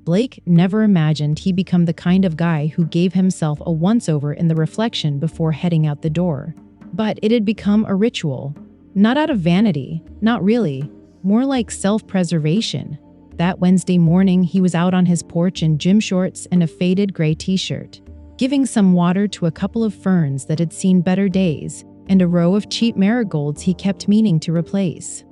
Blake never imagined he'd become the kind of guy who gave himself a once-over in the reflection before heading out the door. But it had become a ritual. Not out of vanity, not really, more like self-preservation. That Wednesday morning, he was out on his porch in gym shorts and a faded gray t-shirt, giving some water to a couple of ferns that had seen better days and a row of cheap marigolds he kept meaning to replace.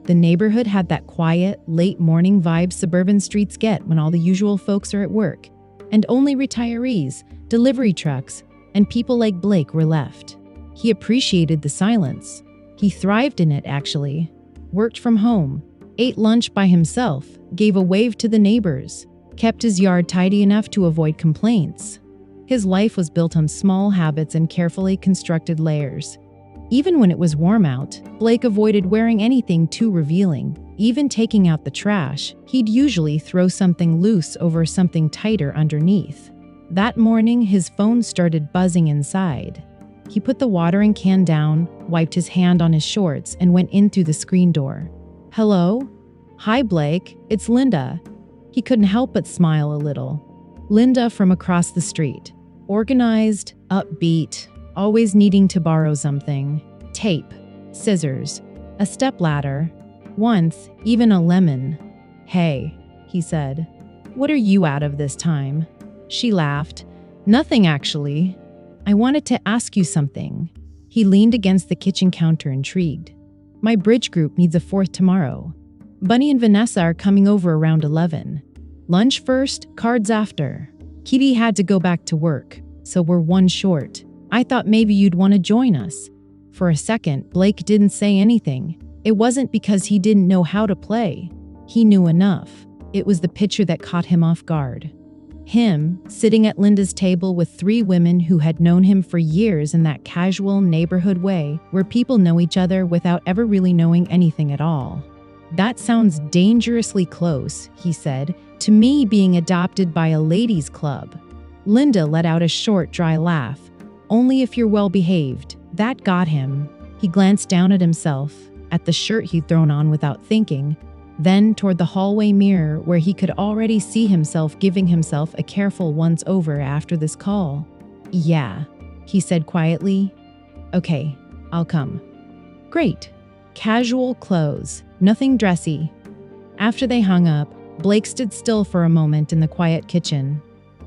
The neighborhood had that quiet, late-morning vibe suburban streets get when all the usual folks are at work, and only retirees, delivery trucks, and people like Blake were left. He appreciated the silence. He thrived in it, actually. Worked from home, ate lunch by himself, gave a wave to the neighbors, kept his yard tidy enough to avoid complaints. His life was built on small habits and carefully constructed layers. Even when it was warm out, Blake avoided wearing anything too revealing. Even taking out the trash, he'd usually throw something loose over something tighter underneath. That morning, his phone started buzzing inside. He put the watering can down, wiped his hand on his shorts, and went in through the screen door. "Hello? Hi, Blake. It's Linda." He couldn't help but smile a little. Linda from across the street. Organized, upbeat, always needing to borrow something. Tape, scissors, a stepladder, once even a lemon. "Hey," he said. "What are you out of this time?" She laughed. "Nothing, actually. I wanted to ask you something." He leaned against the kitchen counter, intrigued. "My bridge group needs a fourth tomorrow. Bunny and Vanessa are coming over around 11. Lunch first, cards after. Kitty had to go back to work, so we're one short. I thought maybe you'd want to join us." For a second, Blake didn't say anything. It wasn't because he didn't know how to play. He knew enough. It was the picture that caught him off guard. Him, sitting at Linda's table with 3 women who had known him for years in that casual neighborhood way where people know each other without ever really knowing anything at all. "That sounds dangerously close," he said, "to me being adopted by a ladies' club." Linda let out a short, dry laugh. "Only if you're well behaved." That got him. He glanced down at himself, at the shirt he'd thrown on without thinking, then toward the hallway mirror where he could already see himself giving himself a careful once-over after this call. "Yeah," he said quietly. "Okay, I'll come." "Great." Casual clothes, nothing dressy. After they hung up, Blake stood still for a moment in the quiet kitchen.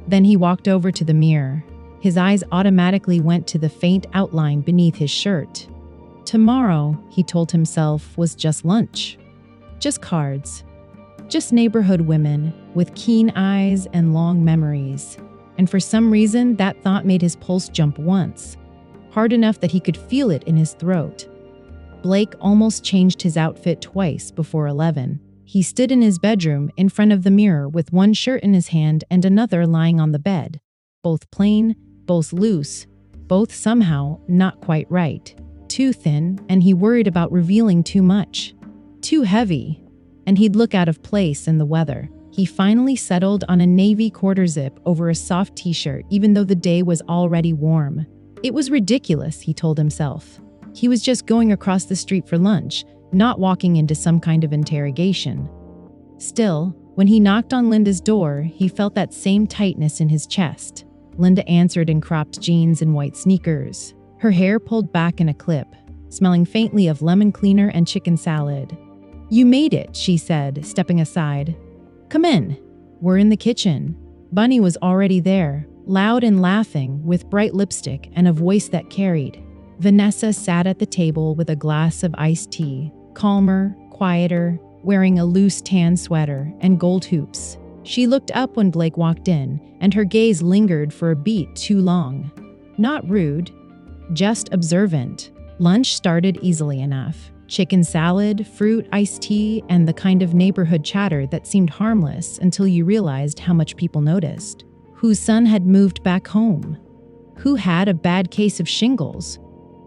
Then he walked over to the mirror. His eyes automatically went to the faint outline beneath his shirt. Tomorrow, he told himself, was just lunch. Just cards. Just neighborhood women with keen eyes and long memories. And for some reason, that thought made his pulse jump once, hard enough that he could feel it in his throat. Blake almost changed his outfit twice before 11. He stood in his bedroom in front of the mirror with one shirt in his hand and another lying on the bed. Both plain, both loose, both somehow not quite right. Too thin, and he worried about revealing too much. Too heavy, and he'd look out of place in the weather. He finally settled on a navy quarter zip over a soft t-shirt even though the day was already warm. It was ridiculous, he told himself. He was just going across the street for lunch, not walking into some kind of interrogation. Still, when he knocked on Linda's door, he felt that same tightness in his chest. Linda answered in cropped jeans and white sneakers, her hair pulled back in a clip, smelling faintly of lemon cleaner and chicken salad. "You made it," she said, stepping aside. "Come in." "We're in the kitchen." Bunny was already there, loud and laughing, with bright lipstick and a voice that carried. Vanessa sat at the table with a glass of iced tea, calmer, quieter, wearing a loose tan sweater and gold hoops. She looked up when Blake walked in, and her gaze lingered for a beat too long. Not rude, just observant. Lunch started easily enough. Chicken salad, fruit, iced tea, and the kind of neighborhood chatter that seemed harmless until you realized how much people noticed. Whose son had moved back home? Who had a bad case of shingles?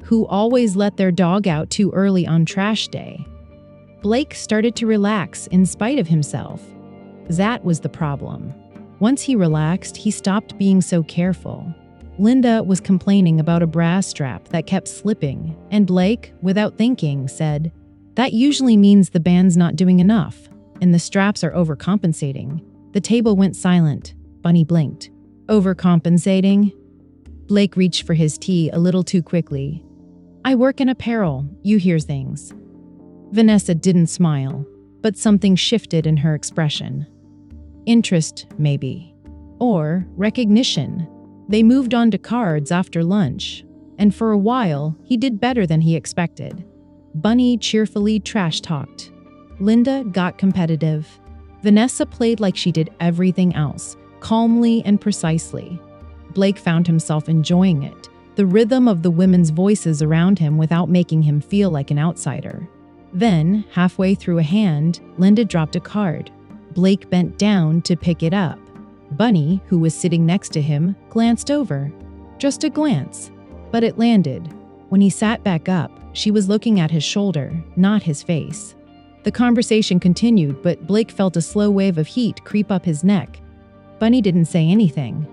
Who always let their dog out too early on trash day? Blake started to relax in spite of himself. That was the problem. Once he relaxed, he stopped being so careful. Linda was complaining about a bra strap that kept slipping, and Blake, without thinking, said, "That usually means the band's not doing enough. and the straps are overcompensating. The table went silent. Bunny blinked. Overcompensating? Blake reached for his tea a little too quickly. I work in apparel. You hear things. Vanessa didn't smile, but something shifted in her expression. Interest, maybe. Or recognition. They moved on to cards after lunch, and for a while, he did better than he expected. Bunny cheerfully trash-talked. Linda got competitive. Vanessa played like she did everything else, calmly and precisely. Blake found himself enjoying it, the rhythm of the women's voices around him without making him feel like an outsider. Then, halfway through a hand, Linda dropped a card. Blake bent down to pick it up. Bunny, who was sitting next to him, glanced over. Just a glance. But it landed. When he sat back up, she was looking at his shoulder, not his face. The conversation continued, but Blake felt a slow wave of heat creep up his neck. Bunny didn't say anything.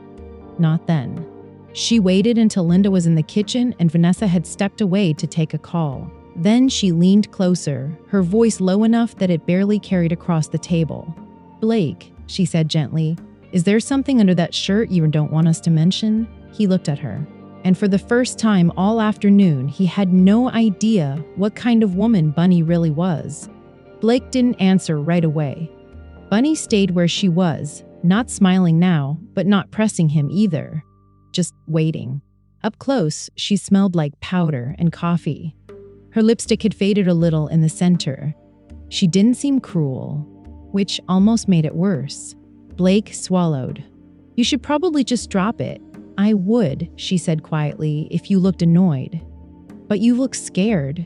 Not then. She waited until Linda was in the kitchen and Vanessa had stepped away to take a call. Then she leaned closer, her voice low enough that it barely carried across the table. Blake, she said gently, is there something under that shirt you don't want us to mention? He looked at her. And for the first time all afternoon, he had no idea what kind of woman Bunny really was. Blake didn't answer right away. Bunny stayed where she was, not smiling now, but not pressing him either. Just waiting. Up close, she smelled like powder and coffee. Her lipstick had faded a little in the center. She didn't seem cruel, which almost made it worse. Blake swallowed. You should probably just drop it. I would, she said quietly, if you looked annoyed. But you look scared.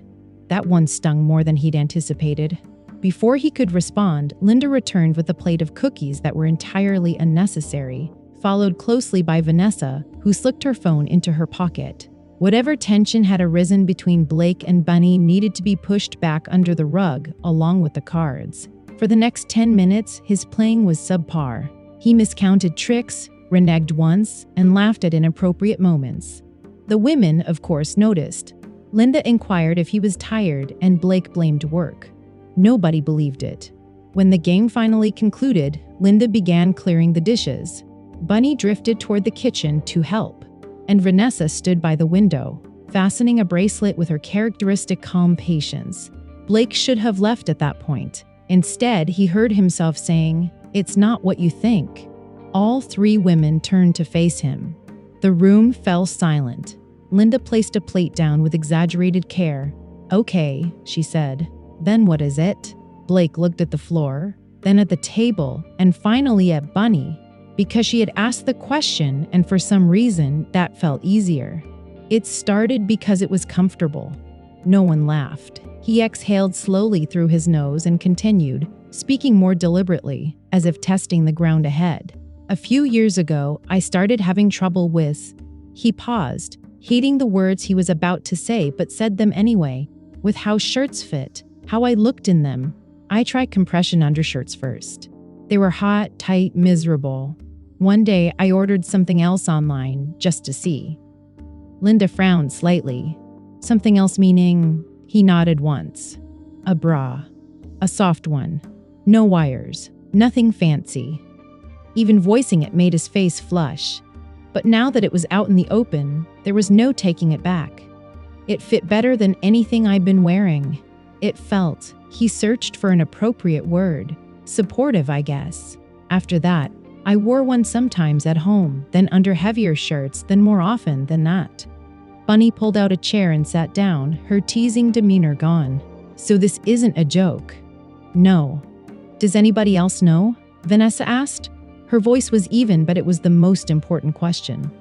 That one stung more than he'd anticipated. Before he could respond, Linda returned with a plate of cookies that were entirely unnecessary, followed closely by Vanessa, who slipped her phone into her pocket. Whatever tension had arisen between Blake and Bunny needed to be pushed back under the rug, along with the cards. For the next 10 minutes, his playing was subpar. He miscounted tricks, reneged once, and laughed at inappropriate moments. The women, of course, noticed. Linda inquired if he was tired, and Blake blamed work. Nobody believed it. When the game finally concluded, Linda began clearing the dishes. Bunny drifted toward the kitchen to help, and Vanessa stood by the window, fastening a bracelet with her characteristic calm patience. Blake should have left at that point. Instead, he heard himself saying, "It's not what you think." All three women turned to face him. The room fell silent. Linda placed a plate down with exaggerated care. "Okay," she said. "Then what is it?" Blake looked at the floor, then at the table, and finally at Bunny, because she had asked the question and for some reason that felt easier. It started because it was comfortable. No one laughed. He exhaled slowly through his nose and continued, speaking more deliberately, as if testing the ground ahead. "A few years ago, I started having trouble with..." He paused, hating the words he was about to say but said them anyway, "with how shirts fit, how I looked in them. I tried compression undershirts first. They were hot, tight, miserable. One day, I ordered something else online, just to see." Linda frowned slightly. "Something else meaning..." He nodded once. "A bra. A soft one. No wires. Nothing fancy." Even voicing it made his face flush. But now that it was out in the open, there was no taking it back. "It fit better than anything I'd been wearing. It felt..." He searched for an appropriate word. "Supportive, I guess. After that, I wore one sometimes at home, then under heavier shirts, then more often than that." Bunny pulled out a chair and sat down, her teasing demeanor gone. "So this isn't a joke?" "No." "Does anybody else know?" Vanessa asked. Her voice was even, but it was the most important question.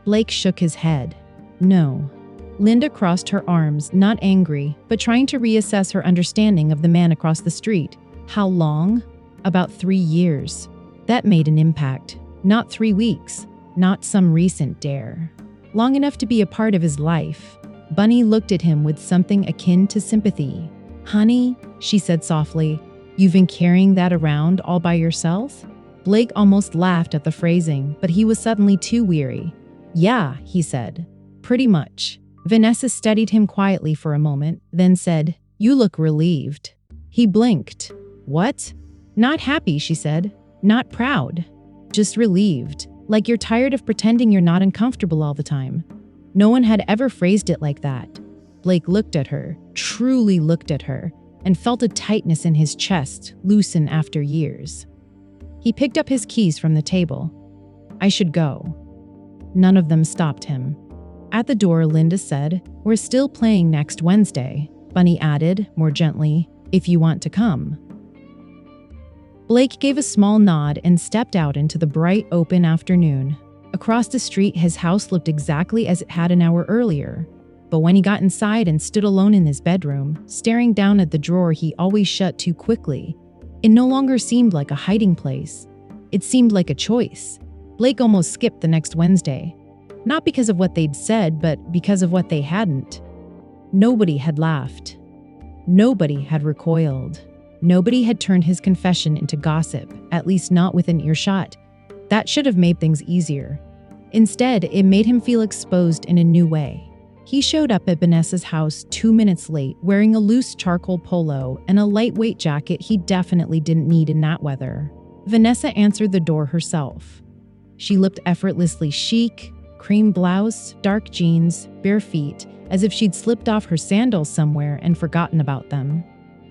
Blake shook his head. "No." Linda crossed her arms, not angry, but trying to reassess her understanding of the man across the street. "How long?" "About 3 years." That made an impact. Not 3 weeks. Not some recent dare. Long enough to be a part of his life. Bunny looked at him with something akin to sympathy. "Honey," she said softly, "you've been carrying that around all by yourself?" Blake almost laughed at the phrasing, but he was suddenly too weary. "Yeah," he said. "Pretty much." Vanessa studied him quietly for a moment, then said, "You look relieved." He blinked. "What?" Not happy, she said. Not proud. Just relieved. Like you're tired of pretending you're not uncomfortable all the time. No one had ever phrased it like that. Blake looked at her, truly looked at her, and felt a tightness in his chest loosen after years. He picked up his keys from the table. I should go. None of them stopped him. At the door, Linda said, We're still playing next Wednesday. Bunny added, more gently, if you want to come. Blake gave a small nod and stepped out into the bright, open afternoon. Across the street, his house looked exactly as it had an hour earlier. But when he got inside and stood alone in his bedroom, staring down at the drawer he always shut too quickly, it no longer seemed like a hiding place. It seemed like a choice. Blake almost skipped the next Wednesday. Not because of what they'd said, but because of what they hadn't. Nobody had laughed. Nobody had recoiled. Nobody had turned his confession into gossip, at least not within earshot. That should have made things easier. Instead, it made him feel exposed in a new way. He showed up at Vanessa's house 2 minutes late, wearing a loose charcoal polo and a lightweight jacket he definitely didn't need in that weather. Vanessa answered the door herself. She looked effortlessly chic, cream blouse, dark jeans, bare feet, as if she'd slipped off her sandals somewhere and forgotten about them.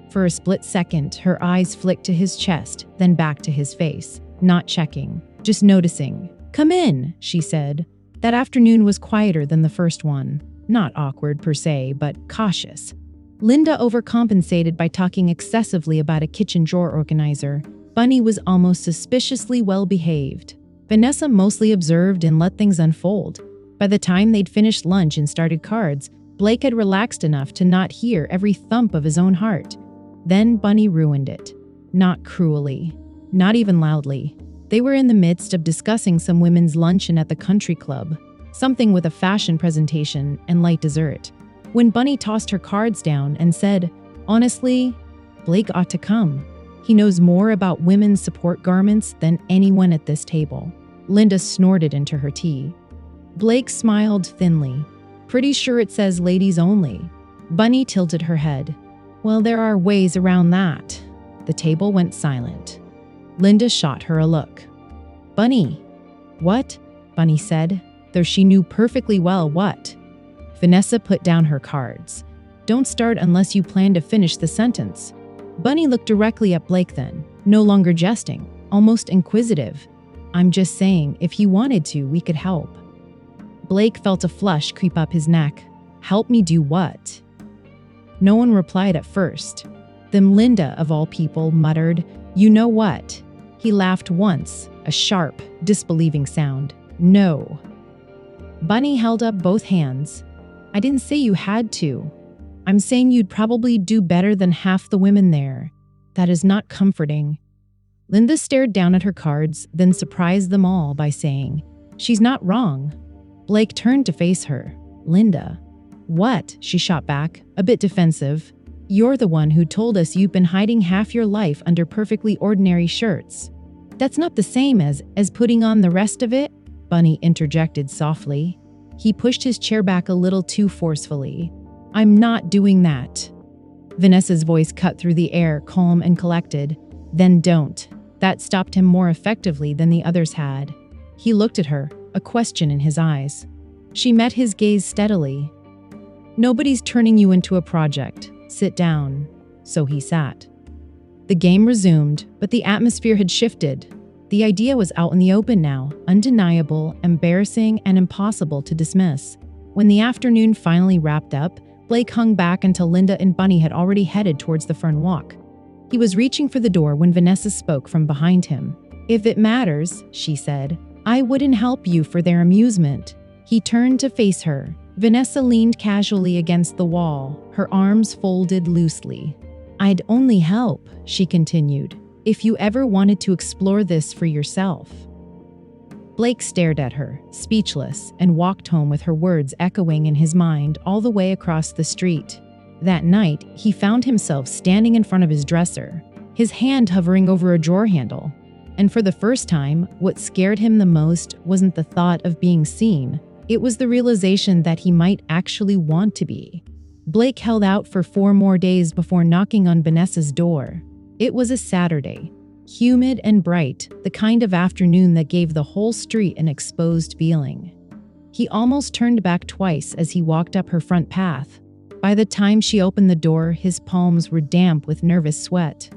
For a split second, her eyes flicked to his chest, then back to his face, not checking, just noticing. Come in, she said. That afternoon was quieter than the first one. Not awkward per se, but cautious. Linda overcompensated by talking excessively about a kitchen drawer organizer. Bunny was almost suspiciously well behaved. Vanessa mostly observed and let things unfold. By the time they'd finished lunch and started cards, Blake had relaxed enough to not hear every thump of his own heart. Then Bunny ruined it. Not cruelly. Not even loudly. They were in the midst of discussing some women's luncheon at the country club. Something with a fashion presentation and light dessert. When Bunny tossed her cards down and said, Honestly, Blake ought to come. He knows more about women's support garments than anyone at this table. Linda snorted into her tea. Blake smiled thinly. Pretty sure it says ladies only. Bunny tilted her head. Well, there are ways around that. The table went silent. Linda shot her a look. Bunny. What? Bunny said, though she knew perfectly well what. Vanessa put down her cards. Don't start unless you plan to finish the sentence. Bunny looked directly at Blake then, no longer jesting, almost inquisitive. I'm just saying, if he wanted to, we could help. Blake felt a flush creep up his neck. Help me do what? No one replied at first. Then Linda, of all people, muttered, You know what? He laughed once, a sharp, disbelieving sound. No. Bunny held up both hands. I didn't say you had to. I'm saying you'd probably do better than half the women there. That is not comforting. Linda stared down at her cards, then surprised them all by saying, She's not wrong. Blake turned to face her. Linda. What? She shot back, a bit defensive. You're the one who told us you've been hiding half your life under perfectly ordinary shirts. That's not the same as putting on the rest of it, Bunny interjected softly. He pushed his chair back a little too forcefully. I'm not doing that. Vanessa's voice cut through the air, calm and collected. Then don't. That stopped him more effectively than the others had. He looked at her, a question in his eyes. She met his gaze steadily. Nobody's turning you into a project. Sit down. So he sat. The game resumed, but the atmosphere had shifted. The idea was out in the open now, undeniable, embarrassing, and impossible to dismiss. When the afternoon finally wrapped up, Blake hung back until Linda and Bunny had already headed towards the fern walk. He was reaching for the door when Vanessa spoke from behind him. If it matters, she said, I wouldn't help you for their amusement. He turned to face her. Vanessa leaned casually against the wall, her arms folded loosely. I'd only help, she continued, if you ever wanted to explore this for yourself. Blake stared at her, speechless, and walked home with her words echoing in his mind all the way across the street. That night, he found himself standing in front of his dresser, his hand hovering over a drawer handle. And for the first time, what scared him the most wasn't the thought of being seen. It was the realization that he might actually want to be. Blake held out for 4 more days before knocking on Vanessa's door. It was a Saturday. Humid and bright, the kind of afternoon that gave the whole street an exposed feeling. He almost turned back twice as he walked up her front path. By the time she opened the door, his palms were damp with nervous sweat.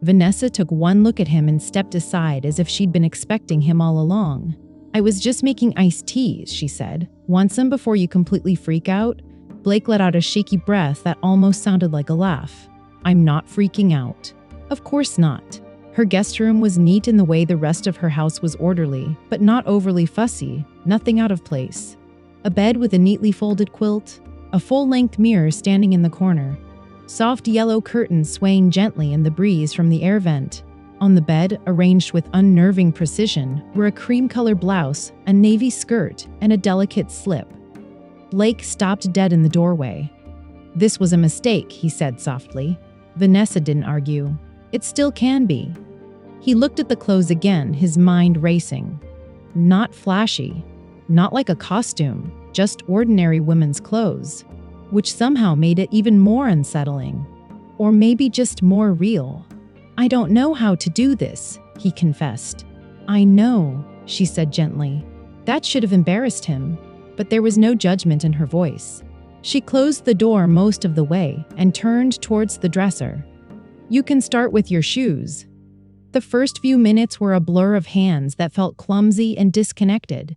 Vanessa took one look at him and stepped aside as if she'd been expecting him all along. "I was just making iced teas," she said. "Want some before you completely freak out?" Blake let out a shaky breath that almost sounded like a laugh. "I'm not freaking out." Of course not. Her guest room was neat in the way the rest of her house was orderly, but not overly fussy, nothing out of place. A bed with a neatly folded quilt, a full-length mirror standing in the corner, soft yellow curtains swaying gently in the breeze from the air vent. On the bed, arranged with unnerving precision, were a cream-colored blouse, a navy skirt, and a delicate slip. Blake stopped dead in the doorway. "This was a mistake," he said softly. Vanessa didn't argue. "It still can be." He looked at the clothes again, his mind racing. Not flashy, not like a costume, just ordinary women's clothes, which somehow made it even more unsettling. Or maybe just more real. "I don't know how to do this," he confessed. "I know," she said gently. That should have embarrassed him, but there was no judgment in her voice. She closed the door most of the way and turned towards the dresser. "You can start with your shoes." The first few minutes were a blur of hands that felt clumsy and disconnected.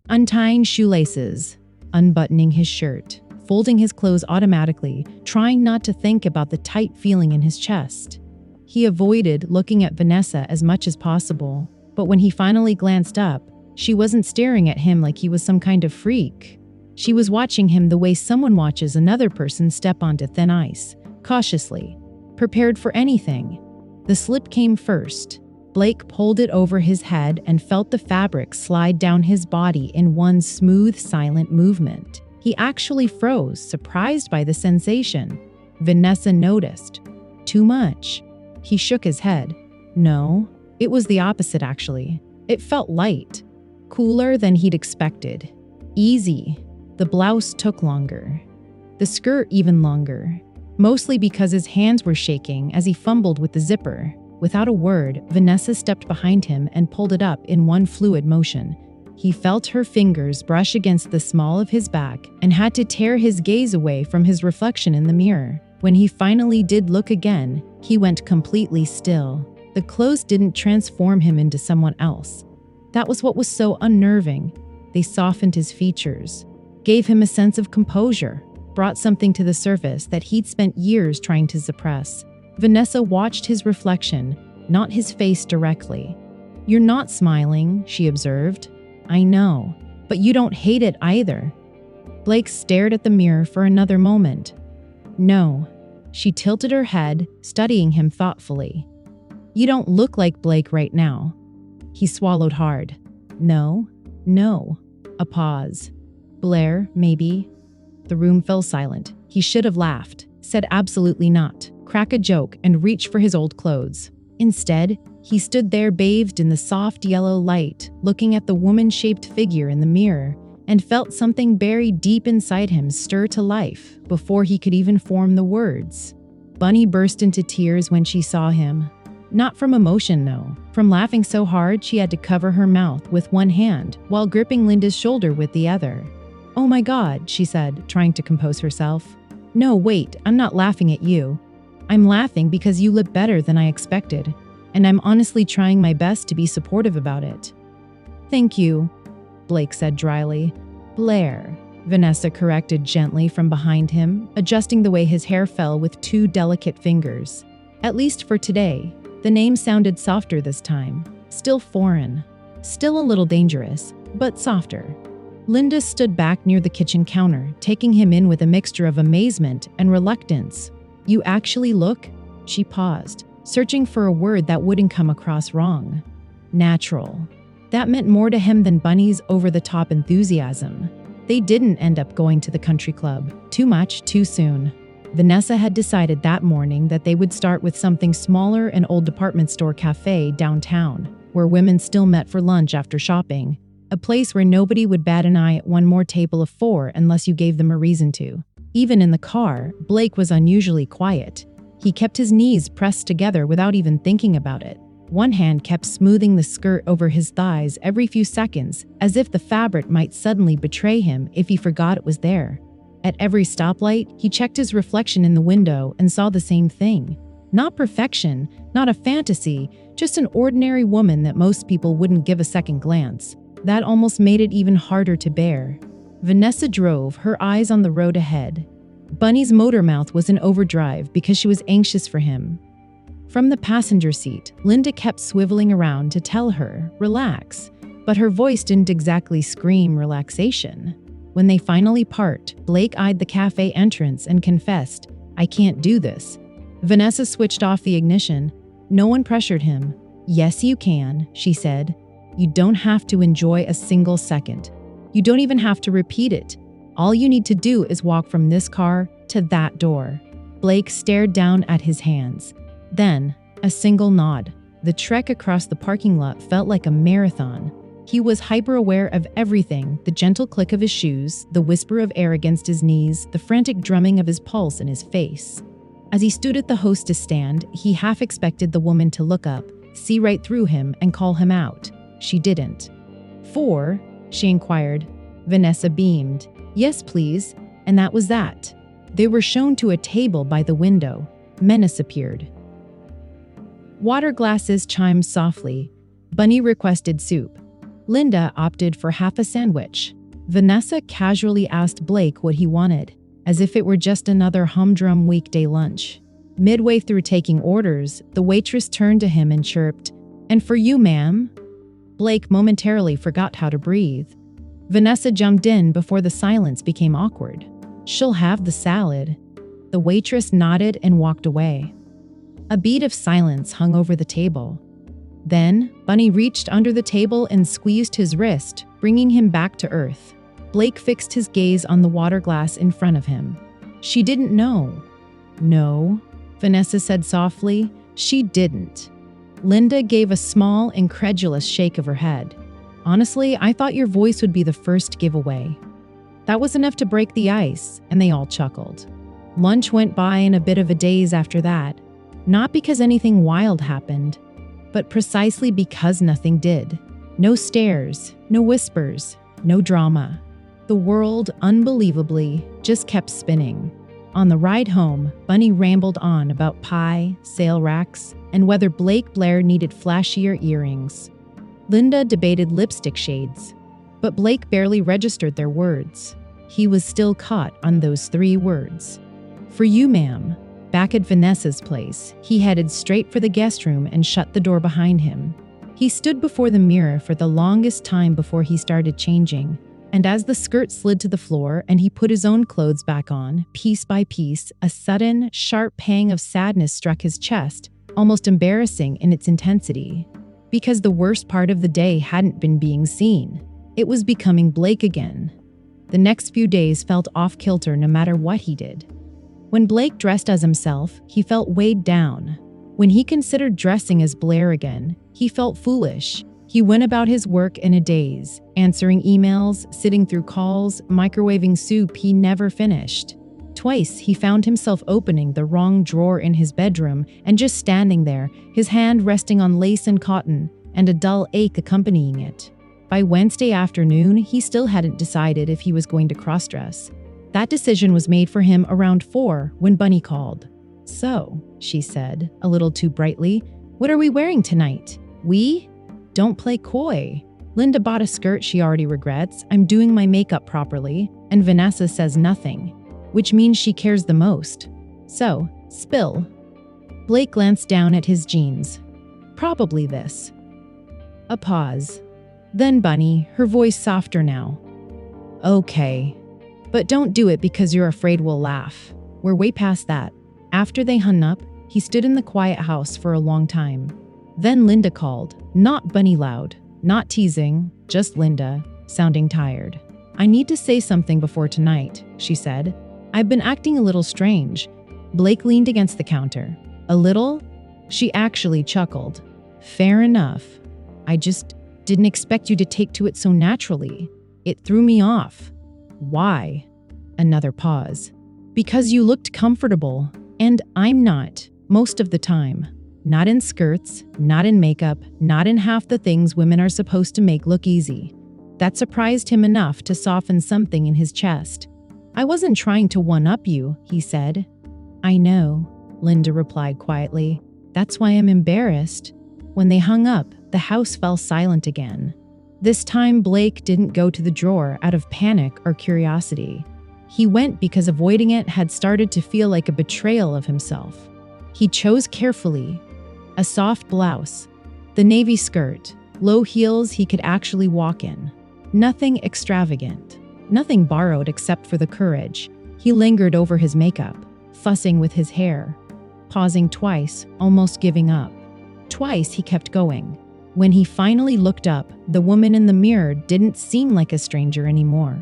Untying shoelaces, unbuttoning his shirt, folding his clothes automatically, trying not to think about the tight feeling in his chest. He avoided looking at Vanessa as much as possible, but when he finally glanced up, she wasn't staring at him like he was some kind of freak. She was watching him the way someone watches another person step onto thin ice, cautiously, prepared for anything. The slip came first. Blake pulled it over his head and felt the fabric slide down his body in one smooth, silent movement. He actually froze, surprised by the sensation. Vanessa noticed. "Too much." He shook his head. "No, it was the opposite actually. It felt light. Cooler than he'd expected. Easy." The blouse took longer. The skirt even longer. Mostly because his hands were shaking as he fumbled with the zipper. Without a word, Vanessa stepped behind him and pulled it up in one fluid motion. He felt her fingers brush against the small of his back and had to tear his gaze away from his reflection in the mirror. When he finally did look again, he went completely still. The clothes didn't transform him into someone else. That was what was so unnerving. They softened his features, gave him a sense of composure, brought something to the surface that he'd spent years trying to suppress. Vanessa watched his reflection, not his face directly. "You're not smiling," she observed. "I know, but you don't hate it either." Blake stared at the mirror for another moment. "No." She tilted her head, studying him thoughtfully. "You don't look like Blake right now." He swallowed hard. "No. A pause. "Blair, maybe." The room fell silent. He should have laughed, said absolutely not, crack a joke, and reach for his old clothes. Instead, he stood there bathed in the soft yellow light, looking at the woman-shaped figure in the mirror, and felt something buried deep inside him stir to life before he could even form the words. Bunny burst into tears when she saw him. Not from emotion, no. From laughing so hard she had to cover her mouth with one hand while gripping Linda's shoulder with the other. "Oh my God," she said, trying to compose herself. "No, wait, I'm not laughing at you. I'm laughing because you look better than I expected, and I'm honestly trying my best to be supportive about it." "Thank you," Blake said dryly. "Blair," Vanessa corrected gently from behind him, adjusting the way his hair fell with two delicate fingers. At least for today, the name sounded softer this time. Still foreign. Still a little dangerous, but softer. Linda stood back near the kitchen counter, taking him in with a mixture of amazement and reluctance. "You actually look?" She paused, searching for a word that wouldn't come across wrong. "Natural." That meant more to him than Bunny's over-the-top enthusiasm. They didn't end up going to the country club. Too much, too soon. Vanessa had decided that morning that they would start with something smaller, an old department store cafe downtown, where women still met for lunch after shopping. A place where nobody would bat an eye at one more table of four unless you gave them a reason to. Even in the car, Blake was unusually quiet. He kept his knees pressed together without even thinking about it. One hand kept smoothing the skirt over his thighs every few seconds, as if the fabric might suddenly betray him if he forgot it was there. At every stoplight, he checked his reflection in the window and saw the same thing. Not perfection, not a fantasy, just an ordinary woman that most people wouldn't give a second glance. That almost made it even harder to bear. Vanessa drove, her eyes on the road ahead. Bunny's motor mouth was in overdrive because she was anxious for him. From the passenger seat, Linda kept swiveling around to tell her, relax, but her voice didn't exactly scream relaxation. When they finally parked, Blake eyed the cafe entrance and confessed, "I can't do this." Vanessa switched off the ignition. No one pressured him. "Yes, you can," she said. "You don't have to enjoy a single second. You don't even have to repeat it. All you need to do is walk from this car to that door." Blake stared down at his hands. Then, a single nod. The trek across the parking lot felt like a marathon. He was hyper-aware of everything, the gentle click of his shoes, the whisper of air against his knees, the frantic drumming of his pulse in his face. As he stood at the hostess stand, he half expected the woman to look up, see right through him, and call him out. She didn't. "4?" she inquired. Vanessa beamed. "Yes, please." And that was that. They were shown to a table by the window. Menace appeared. Water glasses chimed softly. Bunny requested soup. Linda opted for half a sandwich. Vanessa casually asked Blake what he wanted, as if it were just another humdrum weekday lunch. Midway through taking orders, the waitress turned to him and chirped, "And for you, ma'am?" Blake momentarily forgot how to breathe. Vanessa jumped in before the silence became awkward. "She'll have the salad." The waitress nodded and walked away. A bead of silence hung over the table. Then, Bunny reached under the table and squeezed his wrist, bringing him back to earth. Blake fixed his gaze on the water glass in front of him. "She didn't know." "No," Vanessa said softly. "She didn't." Linda gave a small, incredulous shake of her head. "Honestly, I thought your voice would be the first giveaway." That was enough to break the ice, and they all chuckled. Lunch went by in a bit of a daze after that, not because anything wild happened, but precisely because nothing did. No stares, no whispers, no drama. The world, unbelievably, just kept spinning. On the ride home, Bunny rambled on about pie, sale racks, and whether Blake Blair needed flashier earrings. Linda debated lipstick shades, but Blake barely registered their words. He was still caught on those 3 words. "For you, ma'am." Back at Vanessa's place, he headed straight for the guest room and shut the door behind him. He stood before the mirror for the longest time before he started changing, and as the skirt slid to the floor and he put his own clothes back on, piece by piece, a sudden, sharp pang of sadness struck his chest, almost embarrassing in its intensity. Because the worst part of the day hadn't been being seen. It was becoming Blake again. The next few days felt off-kilter no matter what he did. When Blake dressed as himself, he felt weighed down. When he considered dressing as Blair again, he felt foolish. He went about his work in a daze, answering emails, sitting through calls, microwaving soup he never finished. Twice, he found himself opening the wrong drawer in his bedroom and just standing there, his hand resting on lace and cotton, and a dull ache accompanying it. By Wednesday afternoon, he still hadn't decided if he was going to crossdress. That decision was made for him around 4 when Bunny called. "So," she said, a little too brightly, "what are we wearing tonight?" "We? Don't play coy." Linda bought a skirt she already regrets. "I'm doing my makeup properly." And Vanessa says nothing, which means she cares the most. "So, spill." Blake glanced down at his jeans. "Probably this." A pause. Then Bunny, her voice softer now. "Okay. But don't do it because you're afraid we'll laugh. We're way past that." After they hung up, he stood in the quiet house for a long time. Then Linda called, not Bunny loud, not teasing, just Linda, sounding tired. "I need to say something before tonight," she said. "I've been acting a little strange." Blake leaned against the counter. "A little?" She actually chuckled. "Fair enough. I just didn't expect you to take to it so naturally. It threw me off." "Why?" Another pause. "Because you looked comfortable, and I'm not, most of the time." Not in skirts, not in makeup, not in half the things women are supposed to make look easy. That surprised him enough to soften something in his chest. "I wasn't trying to one-up you," he said. "I know," Linda replied quietly. "That's why I'm embarrassed." When they hung up, the house fell silent again. This time Blake didn't go to the drawer out of panic or curiosity. He went because avoiding it had started to feel like a betrayal of himself. He chose carefully. A soft blouse, the navy skirt, low heels he could actually walk in. Nothing extravagant, nothing borrowed except for the courage. He lingered over his makeup, fussing with his hair, pausing twice, almost giving up. Twice he kept going. When he finally looked up, the woman in the mirror didn't seem like a stranger anymore.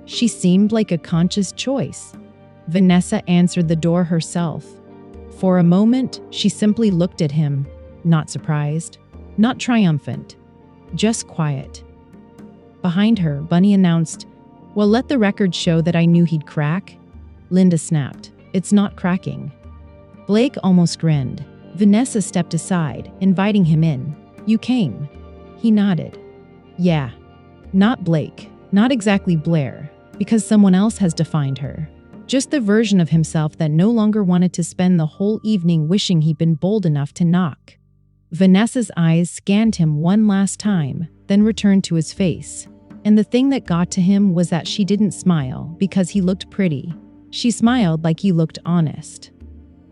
She seemed like a conscious choice. Vanessa answered the door herself. For a moment, she simply looked at him, not surprised, not triumphant, just quiet. Behind her, Bunny announced, "Well, let the record show that I knew he'd crack." Linda snapped, "It's not cracking." Blake almost grinned. Vanessa stepped aside, inviting him in. "You came." He nodded. "Yeah. Not Blake, not exactly Blair, because someone else has defined her. Just the version of himself that no longer wanted to spend the whole evening wishing he'd been bold enough to knock." Vanessa's eyes scanned him one last time, then returned to his face. And the thing that got to him was that she didn't smile because he looked pretty. She smiled like he looked honest.